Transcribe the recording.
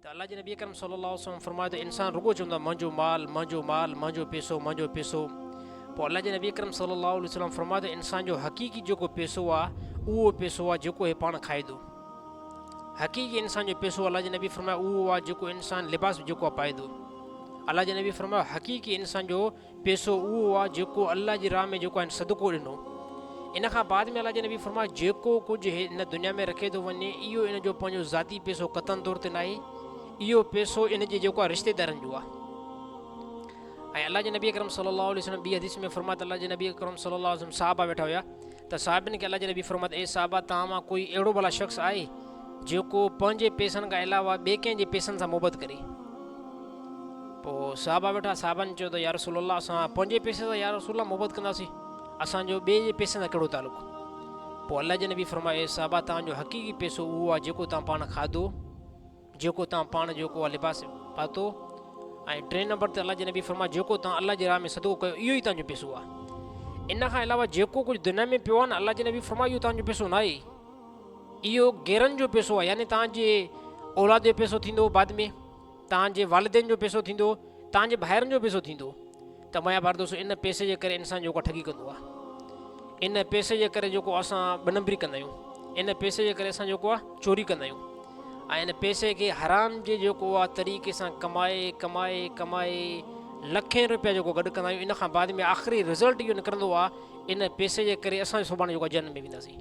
त अल्लाह जे नबी अकरम सल्लल्लाहु अलैहि वसल्लम फरमायो त इंसान रुगो चवंदो आहे मुंहिंजो माल मुंहिंजो माल मुंहिंजो पैसो। पोइ अल्लाह जे नबी अकरम सल्लल्लाहु अलैहि वसल्लम फरमायो त इंसान जो हक़ीक़ी जेको पैसो आहे उहो पैसो आहे जेको हे पाण खाए थो। हक़ीक़ी इंसान जो पैसो अल्लाह जे नबी फरमायो उहो आहे जेको इंसान लिबास जेको आहे पाए थो। अल्लाह जे नबी फरमायो हक़ीक़ी इंसान जो पैसो उहो आहे जेको अल्लाह जी राह में जेको आहे सदको ॾिनो। इन खां बाद में अल्लाह जे नबी फरमायो जेको कुझु हिन दुनिया में रखे थो वञे इहो इन जो पंहिंजो ज़ाती पैसो क़तन तौर ते न आहे, इहो पैसो इन जे जेको आहे रिश्तेदारनि जो आहे। ऐं अल्लाह जे नबी अकरम सल्लल्लाहु अलैहि वसल्लम ॿी हदीस में फरमायो त अल्लाह जे नबी अकरम सल्लल्लाहु अलैहि वसल्लम साहबा वेठा हुया त साहिबनि खे अल्लाह जे नबी फरमायो ए साहबा तव्हां मां कोई अहिड़ो भला शख़्स आहे जेको पंहिंजे पैसनि खां अलावा ॿिए कंहिंजे पैसनि सां मुहबत करे। पोइ साहबा वेठा, साहबनि चयो त या रसूल अल्लाह असां पंहिंजे पैसे सां या रसूल अल्लाह मुहबत कंदासीं, असांजो ॿिए जे पैसे सां कहिड़ो तालुक़ु। पोइ अल्लाह जे नबी फरमायो ए साहबा तव्हांजो हक़ीक़ी पैसो उहो आहे जेको तव्हां पाण खाधो, जेको तव्हां पाण जेको आहे लिबास पातो। ऐं टे नंबर ते अल्लाह जे नबी फरमायो जेको तव्हां अल्लाह जे राह में सदको कयो इहो ई तव्हांजो पैसो आहे। इन खां अलावा जेको कुझु दुनिया में पियो आहे न अल्लाह जे नबी फरमायो इहो तव्हांजो पैसो न आहे, इहो गैरनि जो पैसो आहे, यानी तव्हांजे औलाद जो पैसो थींदो, बाद में तव्हांजे वालिदैन जो पैसो थींदो, तव्हांजे भाइरनि जो पैसो थींदो। त मुंहिंजा भार दोस्तो इन पैसे जे करे इंसान जेको ठगी कंदो आहे, इन पैसे जे करे जेको असां ॿ नंबरी कंदा आहियूं, इन पैसे जे करे असां जेको आहे चोरी कंदा आहियूं ऐं इन पैसे खे हराम जे जेको आहे तरीक़े सां कमाए लखें रुपया जेको गॾु कंदा आहियूं। इन खां बाद में आख़िरी रिज़ल्ट इहो निकिरंदो आहे इन पैसे जे करे असांजो सुभाणे जेको आहे जनम में वेंदासीं।